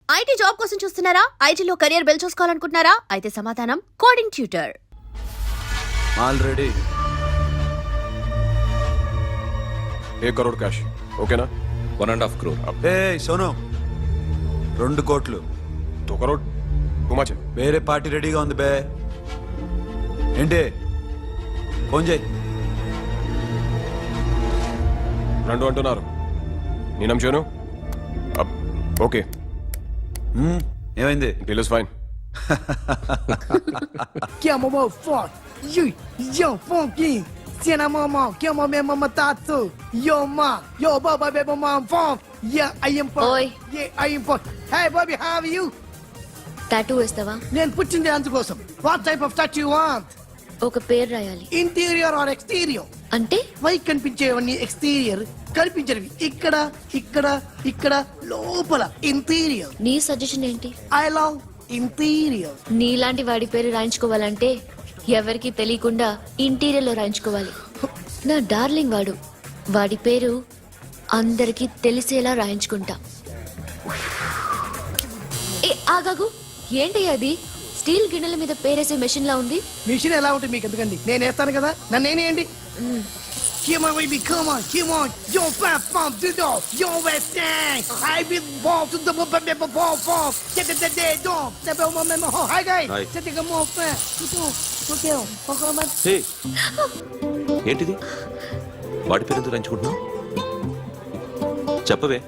IT job కోసం చూస్తున్నారా? ఐటీలో కెరియర్ బిల్డ్ చూసుకోవాలనుకుంటున్నారా? అయితే సమాధానం coding tutor. Already 1 crore cash. ఓకేనా? 1.5 crore. ఏ సోను 2 కోట్లు 2 crore టూ మచ్. వేరే పార్టీ రెడీగా ఉంది బే. ఏంటి ఫోన్ చేయి. 2 అంటున్నారు. నీ నమ్మును. ఓకే, ఏమైంది? Deal is fine. Que é mamão forte, yo funky, cena mamão, que é mamão mamão tatu, yo ma, yo baba baby mamão funk, yeah I am funk, Oi. yeah I am funk. Hey Bobby, how are you? Tattoo వేస్తావా? నేను పుట్టింది అందుకోసం. What type of tattoo you want? ఒక పేరు రాయాలి. Interior or exterior? అంటే పై కనిపించేవన్నీ exterior, కనిపించేవి ఇక్కడ ఇక్కడ ఇక్కడ లోపల ఇంటీరియర్. నీ సజెషన్ ఏంటి? I love interior. నీలాంటి వాడి పేరు రాయించుకోవాలంటే ఎవరికి తెలియకుండా ఇంటీరియర్ లో రాయించుకోవాలి. నా డార్లింగ్ వాడు, వాడి పేరు అందరికి తెలిసేలా రాయించుకుంటా. ఏ ఆగాగు, ఏంటి అది? స్టీల్ గిన్నెల మీద పేరేసే మెషిన్ లా ఉంది. మిషన్ ఎలా ఉంటుంది మీకు ఎందుకండి? నేను వేస్తాను కదా, నన్ను నేనేయండి. Come on, baby, come on, come on. Yo, fat pump, do do. Yo, West End. I will ball to the ball, ball. Get the day, dog. Never remember. Hi, guys. Hi. Set the more fat. Okay, okay. హే, ఏంటిది? వాడి పేరు ఎందుకు రంచుకుంటున్నావు? చెప్పవే.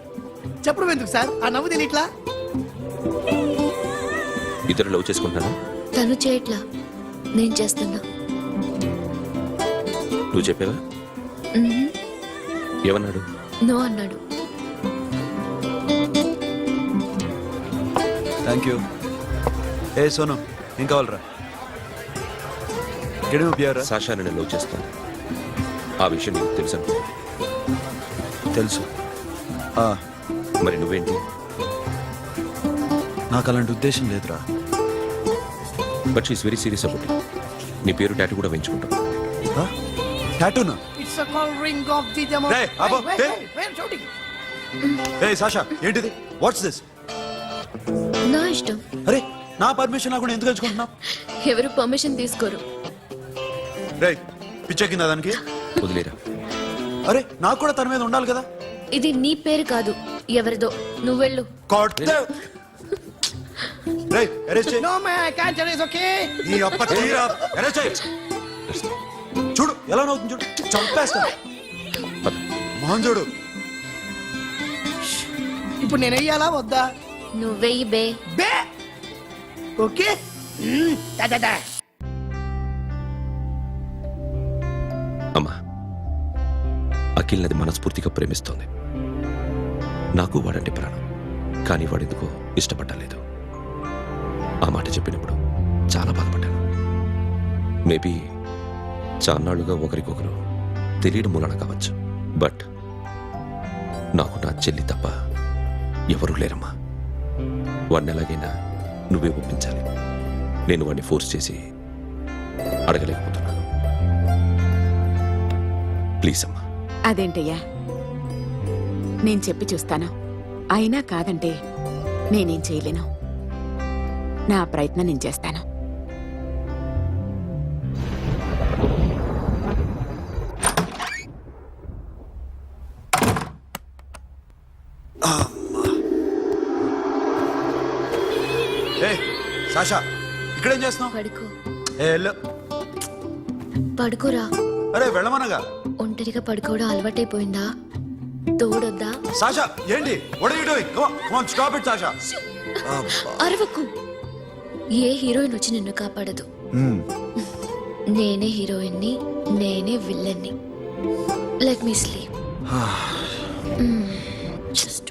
చెప్పడం ఎందుకు sir? ఆ నవ్వు తిని ఇట్లా. ఇద్దరు లవ్ చేసుకుంటాను. తను చేయట్లా, నేను చేస్తున్నా. నువ్వు చెప్పావా? ఏమన్నాడు? నో అన్నాడు. Thank you. ఏ సోను ఏం కావాలరా? గడిమి బియారా? సాషా నేను లవ్ చేస్తాను. ఆ విషయం నీకు తెలుసు అనుకో. తెలుసు. మరి నువ్వేంటి? నాకు అలాంటి ఉద్దేశం లేదురా. But she's very serious about it. నీ పేరు టాటూ కూడా వేయించుకుంటాం. టాటూనా? It's a call ring of the demo. Hey, Abo, hey. Wait, shouting. A Sasha ఏంటిది? What's this? నా ఇష్టం. అరే నా పర్మిషన్ లేకుండా ఎందుకు ఎంచుకుంటున్నావు? ఎవరు పర్మిషన్ తీసుకోరు. రే పిచ్చెక్కిందా దానికి? వదిలేరా. అరే నాకు కూడా తన మీద ఉండాలి కదా. ఇది నీ పేరు కాదు, ఎవరిదో. నువ్వెళ్ళు. రేయ్ అరెస్ట్ చేయి. No man, I can't tell you, it's okay? నీ అప్ప తీరా అరెస్ట్ చేయి. చూడు ఎలా నవ్వుతుంది చూడు. చంపేస్తా. మోహన్ చూడు. ఇప్పుడు నేను వెయ్యాలా వద్దా? నువ్వెయ్యి బే. బే ఓకే. దా అమ్మా, అఖిల్ నది మనస్ఫూర్తిగా ప్రేమిస్తోంది. నాకు వాడంటే ప్రాణం, కానీ వాడెందుకో ఇష్టపడలేదు. ఆ మాట చెప్పినప్పుడు చాలా బాధపడ్డాను. మేబీ చాన్నాళ్లుగా ఒకరికొకరు తెలియడం మూలన కావచ్చు. బట్ నాకు నా చెల్లి తప్ప ఎవరూ లేరమ్మా. వాడిని ఎలాగైనా నువ్వే ఒప్పించాలి. నేను వాడిని ఫోర్స్ చేసి అడగలేకపోతున్నాను. ప్లీజ్ అమ్మా. అదేంటయ్యా, నేను చెప్పి చూస్తాను. అయినా కాదంటే నేనేం చేయలేను. నా ప్రయత్నం నేను చేస్తాను. ఏ సాషా ఇక్కడేం చేస్తున్నావు? పడుకో. ఏ వెళ్ళు. పడుకోరా. అరే వెళ్ళమనగా. ఒంటరిగా పడుకోవడం అలవాటైపోయిందా? తోడొద్దా? సాషా ఏంటి? What are you doing? Come on stop it Sasha. అరవకు. ఏ హీరోయిన్ వచ్చి నిన్ను కాపాడదు. నేనే హీరోయిన్ని, నేనే విల్లన్ని. Let me sleep. జస్ట్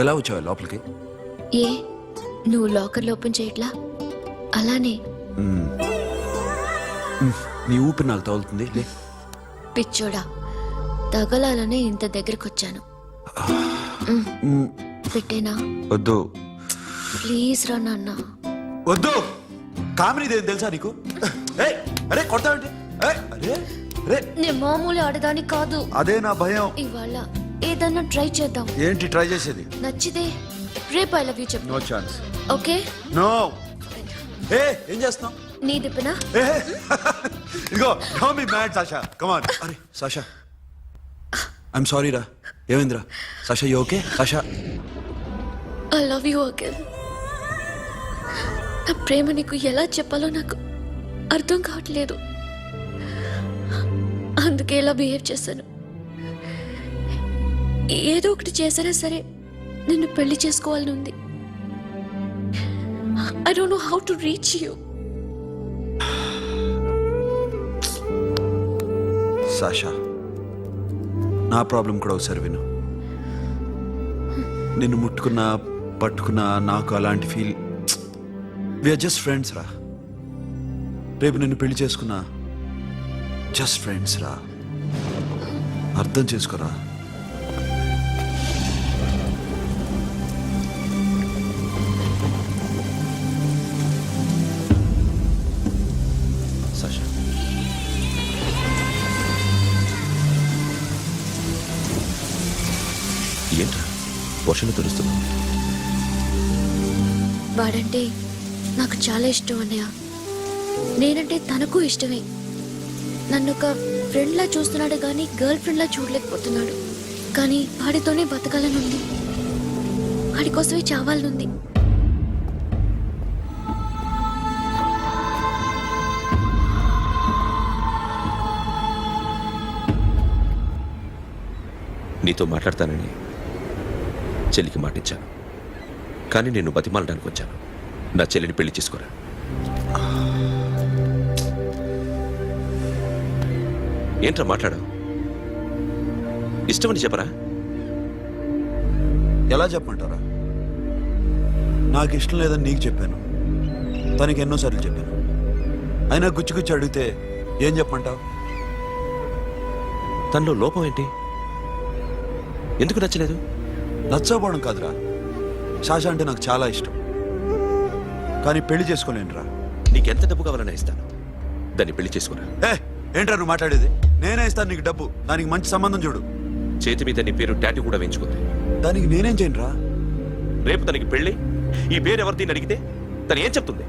ఎలా వచ్చావు లోపలికి? ఏ నువ్వు లాకర్లో ఓపెన్ చేయట్లా? అలానే. నీ ఊపిరి నాకు తగులుతుంది. లే పిచ్చోడా, తగలాలనే ఇంత దగ్గరకొచ్చాను. పెట్టేనా? వద్దు ప్లీజ్ రా నాన్న. వద్దు. కామెడీ తెలుసా నీకు? అరే కొడతావంటే? నేను మామూలు ఆడదాని కాదు. అదే నా భయం. ఇవాళ ఏదన్నా ట్రై చేద్దాం. ఏంటి ట్రై చేసేది? నచ్చితే రేపు ఐ లవ్ యూ చెప్పు. No chance. Okay no. ఏ ఏం చేస్తున్నావు? నీ దిప్పునా? ఏ ఇదిగో don't be mad Sasha. Come on. అరే సాషా ఐఎమ్ సారీ రా. ఏమైందిరా? Sasha you okay? Sasha I love you Akhil. నా ప్రేమ నీకు ఎలా చెప్పాలో నాకు అర్థం కావట్లేదు. అందుకే ఇలా బిహేవ్ చేశాను. ఏదో ఒకటి చేసినా సరే నిన్ను పెళ్లి చేసుకోవాలని ఉంది. I don't know how to reach you. Sasha నా ప్రాబ్లం కూడా ఒకసారి విను. నిన్ను ముట్టుకున్నా పట్టుకున్నా నాకు అలాంటి ఫీల్. వీఆర్ జస్ట్ ఫ్రెండ్స్ రా. రేపు నిన్ను పెళ్లి చేసుకున్నా జస్ట్ ఫ్రెండ్స్ రా. అర్థం చేసుకోరా. సాషా ఏంట్రా వర్షంలో తెలుస్తున్నావు? వాడంటే నాకు చాలా ఇష్టం అన్నయ్య. నేనంటే తనకు ఇష్టమే. నన్ను ఒక ఫ్రెండ్లా చూస్తున్నాడు కానీ గర్ల్ ఫ్రెండ్లా చూడలేకపోతున్నాడు. కానీ వాడితోనే బతకాలని ఉంది. వాడి కోసమే చావాలనుంది. నీతో మాట్లాడతానని చెల్లికి మాటిచ్చాను, కానీ నేను బతిమాలడానికి వచ్చాను. నా చెల్లిని పెళ్లి చేసుకోరా. ఏంట్రా మాట్లాడావు? ఇష్టమని చెప్పరా? ఎలా చెప్పమంటారా? నాకు ఇష్టం లేదని నీకు చెప్పాను, తనకి ఎన్నోసార్లు చెప్పాను. అయినా గుచ్చి గుచ్చి అడిగితే ఏం చెప్పమంటావు? తనలో లోపం ఏంటి? ఎందుకు నచ్చలేదు? నచ్చకపోవడం కాదురా, శాష అంటే నాకు చాలా ఇష్టం, కానీ పెళ్లి చేసుకోలేనురా. నీకెంత డబ్బు కావాలన్నా ఇస్తాను, దాన్ని పెళ్లి చేసుకోరా. ఏంట్రా నువ్వు మాట్లాడేది? నేనే ఇస్తాను నీకు డబ్బు, దానికి మంచి సంబంధం చూడు. చేతి మీద నీ పేరు టాటూ కూడా వేయించుకుంది. దానికి నేనేం చేయనురా? రేపు తనకి పెళ్ళి ఈ పేరు ఎవరిది అడిగితే తను ఏం చెప్తుంది?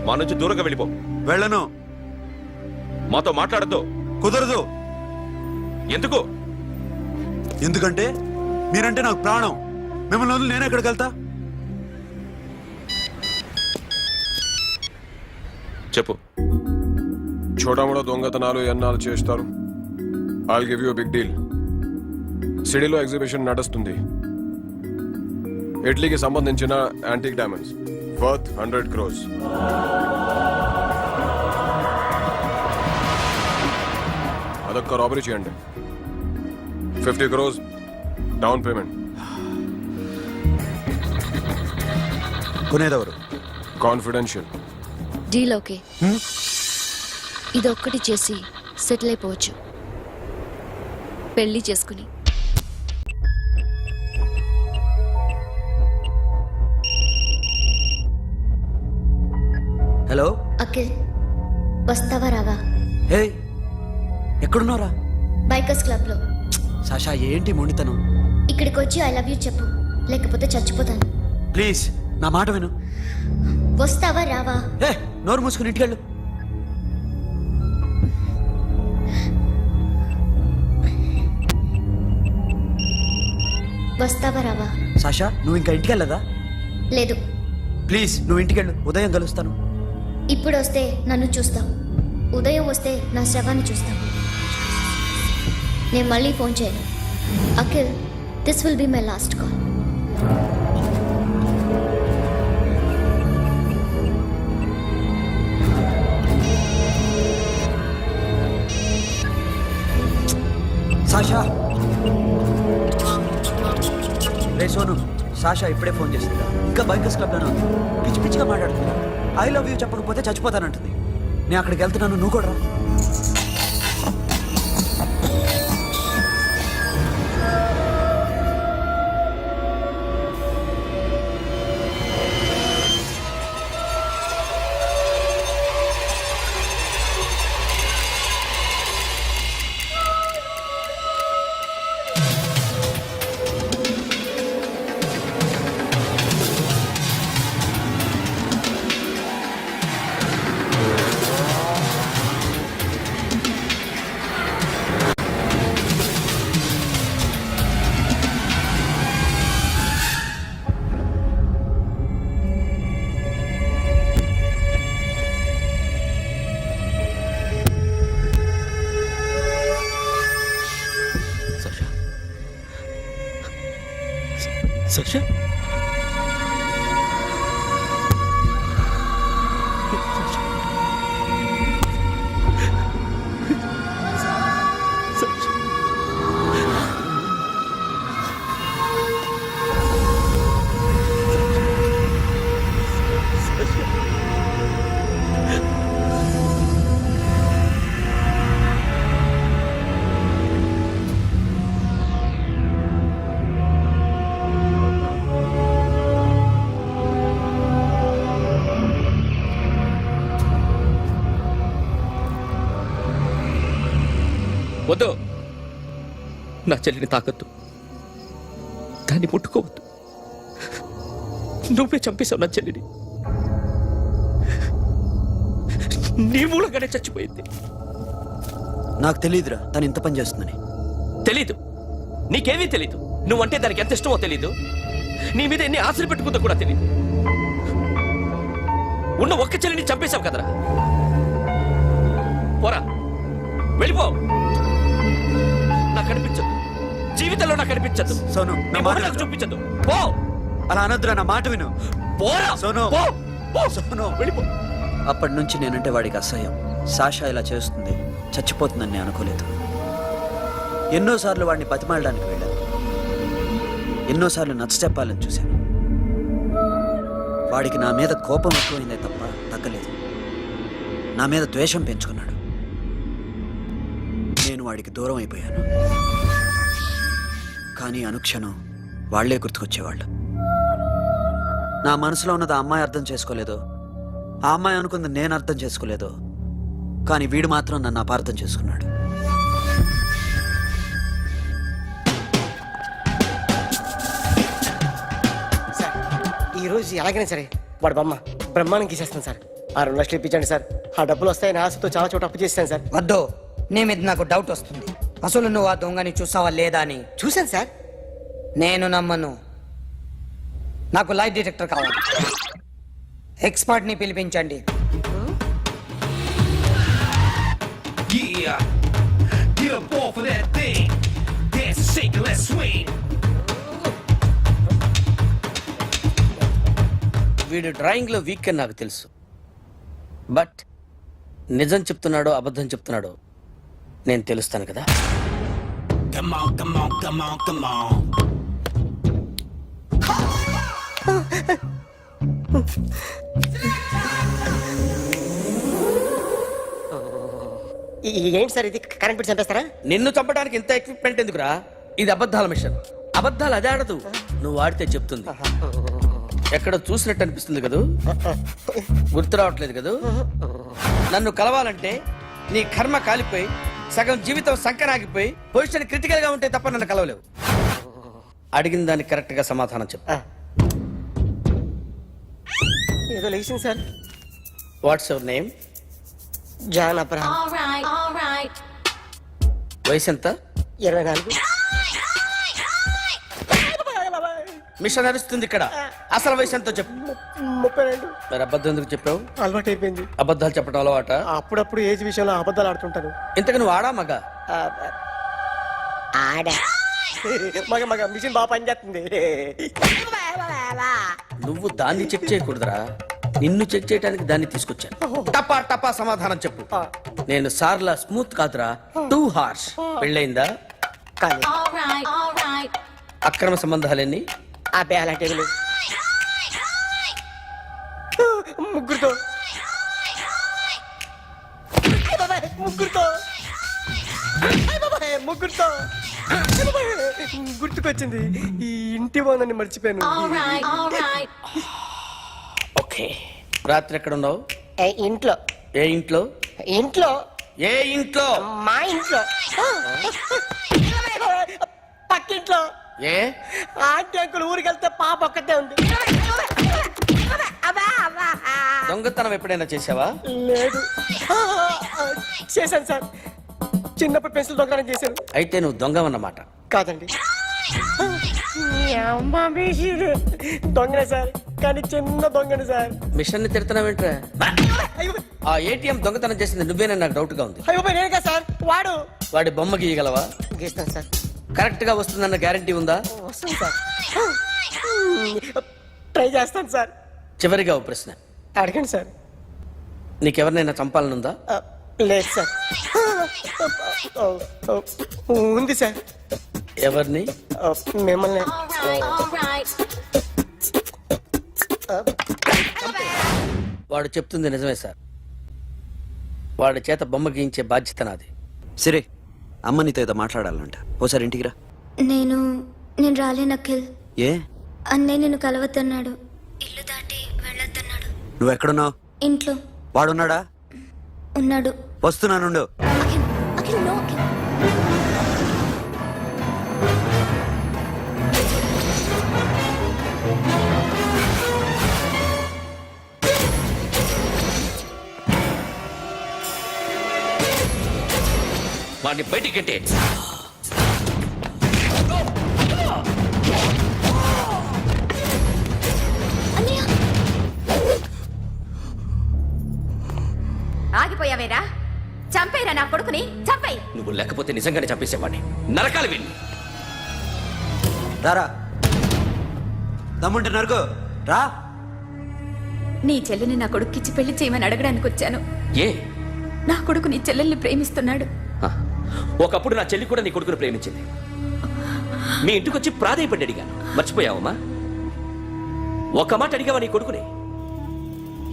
మా నుంచి దూరంగా వెళ్ళిపో. వెళ్ళను. మాతో మాట్లాడద్దు. కుదరదు. ఎందుకు? ఎందుకంటే మీరంటే నాకు ప్రాణం. మిమ్మల్ని వదిలి నేను ఎక్కడికి వెళ్తా? చెప్పు. చోటామోడా దొంగతనాలు ఎన్నాళ్ళు చేస్తారు? I'll give you big deal. సిటీలో ఎగ్జిబిషన్ నడుస్తుంది. ఇటలీకి సంబంధించిన యాంటిక్ డైమండ్స్ వర్త్ 100 crores. అదొక్క రాబరీ చేయండి. 50 crores డౌన్ పేమెంట్. కొనేదెవరు? కాన్ఫిడెన్షియల్. Deal okay. ఇదొక్కటి చేసి సెటిల్ అయిపోవచ్చు, పెళ్లి చేసుకుని. హలో అఖిల్, వస్తావా రావా? హే ఎక్కడున్నారా? బైకర్స్ క్లబ్ లో. సాషా ఏంటి మొండితనం? ఇక్కడికి వచ్చి ఐ లవ్ యూ చెప్పు, లేకపోతే చచ్చిపోతాను. ప్లీజ్ నా మాట విను. వస్తావా రావా? హే నోరు మూసుకుని ఇంటికెళ్ళు. వస్తావా రావా? సాషా నువ్వు ఇంకా ఇంటికెళ్ళదా? లేదు. ప్లీజ్ నువ్వు ఇంటికెళ్ళు, ఉదయం కలుస్తాను. ఇప్పుడు వస్తే నన్ను చూస్తావు, ఉదయం వస్తే నా శవాన్ని చూస్తావు. నేను మళ్ళీ ఫోన్ చేయను. Akhil, this will be my last call. Sasha ray Sonu, Sasha ఇప్పుడే ఫోన్ చేసిందా? ఇంకా బైకర్స్ క్లబ్లోనే ఉంది. పిచ్చి పిచ్చిగా మాట్లాడుతుందా? ఐ లవ్ యూ చెప్పకపోతే చచ్చిపోతానంటుంది. నేను అక్కడికి వెళ్తున్నాను, నువ్వు కూడా రా. సాషా వద్దు, నా చెల్లిని తాకద్దు, దాన్ని ముట్టుకోవద్దు. నువ్వే చంపేశావు నా చెల్లిని. నీ మూలంగానే చచ్చిపోయింది. నాకు తెలియదురా తను ఇంత పని చేస్తుందని. తెలీదు, నీకేమీ తెలీదు. నువ్వంటే దానికి ఎంత ఇష్టమో తెలీదు. నీ మీద ఎన్ని ఆశలు పెట్టుకుందో కూడా తెలీదు. ఉన్న ఒక్క చెల్లిని చంపేశావు కదరా. పోరా, వెళ్ళిపో. నాకు కనిపించదు, జీవితంలో నాకు కనిపించదు. సోను, నా మాట విను. చూపించదు. పో. అలా అనొద్దురా, నా మాట విను. పోరా. సోను. పో. పో. సోను. వెళ్ళిపో. అప్పటి నుంచి నేనంటే వాడికి అసహ్యం. సాషా ఇలా చేస్తుంది, చచ్చిపోతుందని నేను అనుకోలేదు. ఎన్నోసార్లు వాడిని బతిమాలడానికి వెళ్ళాను, ఎన్నోసార్లు నచ్చ చెప్పాలని చూశాను. వాడికి నా మీద కోపం ఎక్కువైందే తప్ప తగ్గలేదు. నా మీద ద్వేషం పెంచుకున్నాడు. నేను వాడికి దూరం అయిపోయాను. కానీ అనుక్షణం వాళ్లే గుర్తుకొచ్చేవాళ్ళు. నా మనసులో ఉన్నది ఆ అమ్మాయి అర్థం చేసుకోలేదో, ఆ అమ్మాయి అనుకుంది నేను అర్థం చేసుకోలేదో, కానీ వీడు మాత్రం నన్ను అపార్థం చేసుకున్నాడు. సార్ ఈరోజు ఎలాగైనా సరే వాడు బొమ్మ బ్రహ్మాండం గీసేస్తాను సార్. ఆ 2 లక్షలు ఇప్పించండి సార్. ఆ డబ్బులు వస్తాయని ఆశతో చాలా చోట అప్పు చేస్తాను సార్. వద్దు, నీ మీద నాకు డౌట్ వస్తుంది. అసలు నువ్వు ఆ దొంగని చూసావా లేదా అని. చూశాను సార్. నేను నమ్మను. నాకు లైట్ డిటెక్టర్ కావాలి. ఎక్స్పర్ట్ ని పిలిపించండి. Yeah, get up off of that thing. Dance and shake and let's swing. వీడు డ్రాయింగ్లో వీక్ అని నాకు తెలుసు. బట్ నిజం చెప్తున్నాడో అబద్ధం చెప్తున్నాడో నేను తెలుస్తాను కదా. Come on, come on, come on, come on. ఏంటి సార్ ఇది, కరెంట్ బిల్ చంపేస్తారా? నిన్ను చంపడానికి ఇంత ఎక్విప్మెంట్ ఎందుకురా? ఇది అబద్ధాల మిషన్. అబద్ధాలు అదే ఆడదు, నువ్వు ఆడితే చెప్తుంది. ఎక్కడ చూసినట్టు అనిపిస్తుంది కదూ, గుర్తు రావట్లేదు కదూ. నన్ను కలవాలంటే నీ కర్మ కాలిపోయి సగం జీవితం సంకరాగిపోయి పొజిషన్ క్రిటికల్ గా ఉంటే తప్ప నన్ను కలవలేవు. అడిగిన దానికి కరెక్ట్ గా సమాధానం చెప్పు. ఏదో లేచింది sir. What's your name? John Abraham. వయసు ఎంత? 24. మిషన్ నడుస్తుంది ఇక్కడ. అసలు వయసు ఎంతో చెప్పు. 32. మరి అబద్ధం ఎందుకు చెప్పావు? అలవాటు అయిపోయింది. అబద్ధాలు చెప్పడం అలవాట? అప్పుడప్పుడు ఏజ్ విషయంలో అబద్ధాలు ఆడుతుంటాను. ఇంతకు నువ్వు ఆడా మగ? ఆడా. మగ మిషన్ బాగా పనిచేస్తుంది. నువ్వు దాన్ని చెక్ చేయకూడదురా, నిన్ను చెక్ చేయడానికి దాన్ని తీసుకొచ్చాను. టపా టపా సమాధానం చెప్పు. నేను సార్లా స్మూత్ కాదురా, టూ హార్ష్. పెళ్ళయిందా? కానీ అక్రమ సంబంధాలన్నీ? అబ్బే అలాంటి ఏమీ లేవు. ముగ్గురుతో ముగ్గురుతో ముగ్గురుతో గుర్తుకొచ్చింది. ఈ ఇంటి బాగుందని మర్చిపోయాను. ఓకే. రాత్రి ఎక్కడ ఉన్నావు? ఇంట్లో. ఏ ఇంట్లో? ఇంట్లో. ఏ ఇంట్లో? మా ఇంట్లో. పక్కింట్లో. ఏ ఆంటీ అంకుల్ ఊరికి వెళ్తే పాప ఒక్కతే ఉంది. దొంగతనం ఎప్పుడైనా చేసావా? లేదు. చేశాను సార్, చిన్నప్పుడు పెన్సిల్ దొంగతనం చేశాను. అయితే నువ్వు దొంగవన్నమాట. కాదండి, దొంగనే సార్, కానీ చిన్న దొంగని సార్. మిషన్ ని తిడుతున్నావేంట్రా? ఆ ఏటీఎం దొంగతనం చేసింది నువ్వేనని నాకు డౌట్ గా ఉంది. అయ్యో నేనే సార్. వాడి బొమ్మ గీయగలవా? గీస్తాను సార్. కరెక్ట్ గా వస్తుందన్న గ్యారంటీ ఉందా? వస్తుంది సార్. ట్రై చేస్తాను సార్. చివరిగా ఓ ప్రశ్న, అడగండి సార్. నీకెవరినైనా చంపాలనుందా? లేదు సార్. ఉంది సార్. ఎవరిని? మిమ్మల్ని. వాడు చెప్తుంది నిజమే సార్. వాడి చేత బొమ్మ గీయించే బాధ్యత నాది. సరే, అమ్మ నీతో ఏదో మాట్లాడాలంట. ఓసారి ఇంటికి రా. నేను రాలేను అఖిల్. ఏ? అన్నయ్య నిన్ను కలవద్దన్నాడు. ఇల్లు దాటి వెళ్ళొద్దన్నాడు. నువ్వు ఎక్కడున్నావు? ఇంట్లో వాడున్నాడా? ఉన్నాడు. వస్తున్నానుండు. అఖిల్, అఖిల్, నో అఖిల్. వాడిని బయటికి గంటే. అన్నయ్య, ఆగిపోయావేరా? చంపేరా నా కొడుకుని, చంపేయ్. నువ్వు లేకపోతే నిజంగానే చంపేసేవాడిని. నరకాలి వీడిని. రారా, దమ్ముంటే నరుకు రా. నీ చెల్లిని నా కొడుక్కిచ్చి పెళ్లి చేయమని అడగడానికి వచ్చాను. ఏ? నా కొడుకు నీ చెల్లెల్ని ప్రేమిస్తున్నాడు. హ, ఒకప్పుడు నా చెల్లి కూడా నీ కొడుకును ప్రేమించింది. మీ ఇంటికి వచ్చి ప్రాధేయపడి అడిగాను. మర్చిపోయావమ్మా? ఒక మాట అడిగావా నీ కొడుకుని?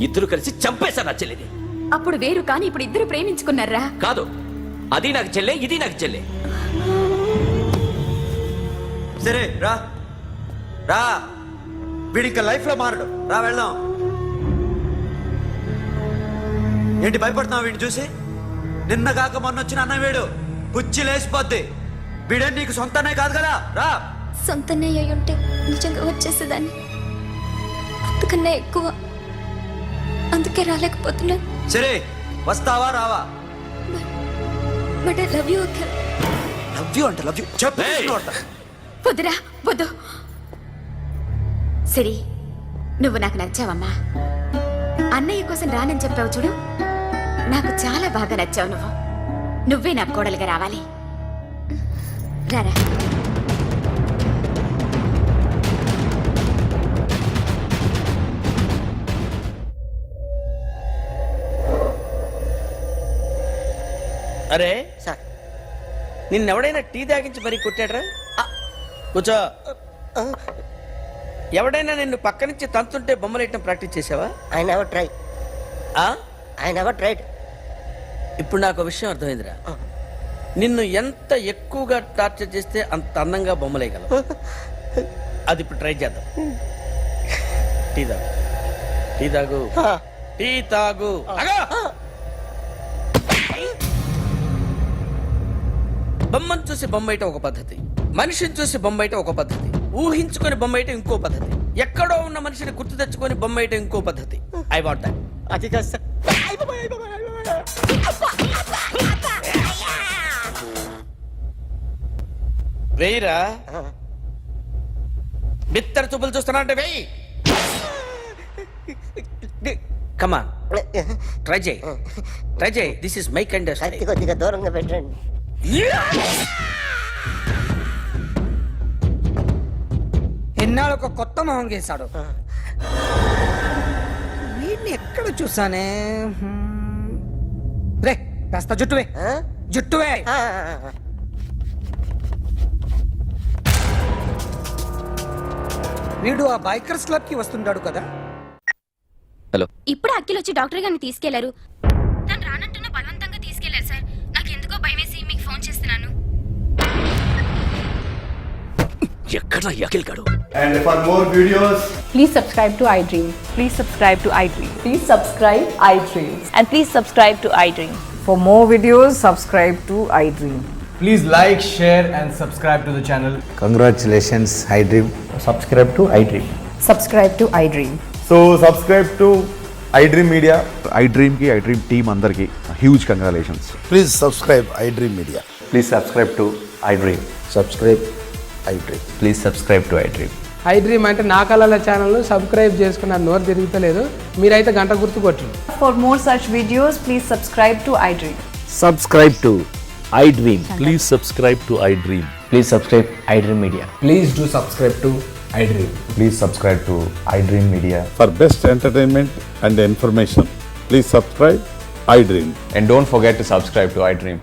ఇద్దరు కలిసి చంపేశా నా చెల్లిని. అప్పుడు వేరు, కానీ ఇప్పుడు ఇద్దరు ప్రేమించుకున్నారా? కాదు, అది నాకు చెల్లె, ఇది నాకు చెల్లె. సరే రా రా, వీడి ఇంకా లైఫ్ లో మారడు. రా వెళ్దాం. ఏంటి భయపడుతున్నావు వీడిని చూసి? నిన్న కాక మొన్న వచ్చిన అన్న వీడు పుచ్చి లేచిపోద్ది. వీడే నీకు సొంతనే కాదు కదా. రా. సొంతన్నయ్య అయి ఉంటే నిజంగా వచ్చేసేదాన్ని. అంతకన్నా ఎక్కువ. అందుకే రాలేకపోతున్నాను. సరే, వస్తావా రావా? But I love you Akhil. Love you అంటే లవ్ యూ చెప్పు. వద్దురా, వద్దు. సిరి, నువ్వు నాకు నచ్చావమ్మా. అన్నయ్య కోసం రానని చెప్పావు చూడు, నాకు చాలా బాగా నచ్చావు నువ్వు. నువ్వే నాకు కోడలుగా రావాలి. రారా. అరే సార్, నిన్నెవడైనా టీ తాగించి మరీ కొట్టాడ్రా? కూర్చో. ఎవడైనా నిన్ను పక్క నుంచి తంతుంటే బొమ్మలేయటం ప్రాక్టీస్ చేసావా? I never try. I never tried. ఇప్పుడు నాకు విషయం అర్థమైందిరా. నిన్ను ఎంత ఎక్కువగా టార్చర్ చేస్తే అంత అందంగా బొమ్మలేయగలవు. అది ఇప్పుడు ట్రై చేద్దాం. టీ తాగు, టీ తాగు, టీ తాగు. బొమ్మను చూసి బొమ్మేయటం ఒక పద్ధతి, మనిషిని చూసి బొమ్మేయటం ఒక పద్ధతి, ఊహించుకొని బొమ్మేయటం ఇంకో పద్ధతి, ఎక్కడో ఉన్న మనిషిని గుర్తు తెచ్చుకొని బొమ్మేయటం ఇంకో పద్ధతి. I want that. అది కాదు సార్. వేయిరా. బిత్తర చూపులు చూస్తున్నా అంటే వేయి. కమాన్, ట్రై చేయి, ట్రై చేయి. This is my kind. కొద్దిగా దూరంగా పెట్టండి. ఎన్నాళ్ళు ఒక కొత్త మొహం గీశాడు. వీడిని ఎక్కడ చూసానే? రే, కాస్త జుట్టువే, జుట్టువే. వీడు ఆ బైకర్స్ క్లబ్ కి వస్తుంటాడు కదా. హలో. ఇప్పుడు అఖిల్ వచ్చి డాక్టర్ గారిని తీసుకెళ్లారు. తను రానంటున్న బలవంతంగా తీసుకెళ్లారు సార్. నాకు ఎందుకో భయమేసి మీకు ఫోన్ చేస్తున్నాను. ఎక్కడ అఖిల్ గాడు? And for more videos, please subscribe to iDream. Please subscribe to iDream. Please subscribe iDream. And please subscribe to iDream. For more videos, subscribe to iDream. please like, share and subscribe to the channel. Congratulations, iDream. Subscribe to iDream. Subscribe to iDream. So subscribe to iDream Media. iDream కి iDream team అందరికి huge congratulations. Please subscribe iDream Media. Please subscribe to iDream. Subscribe iDream. Please subscribe to iDream. iDream అంటే నా కళల channel subscribe చేసుకున్న నోరు తిరుగుతలేదు. మీరైతే గంట గుర్తు కొట్టండి. For more such videos, please subscribe to iDream. Subscribe to iDream. Please subscribe to iDream. Please subscribe iDream Media. Please do subscribe to iDream. Please subscribe to iDream Media. For best entertainment and information, please subscribe iDream. And don't forget to subscribe to iDream.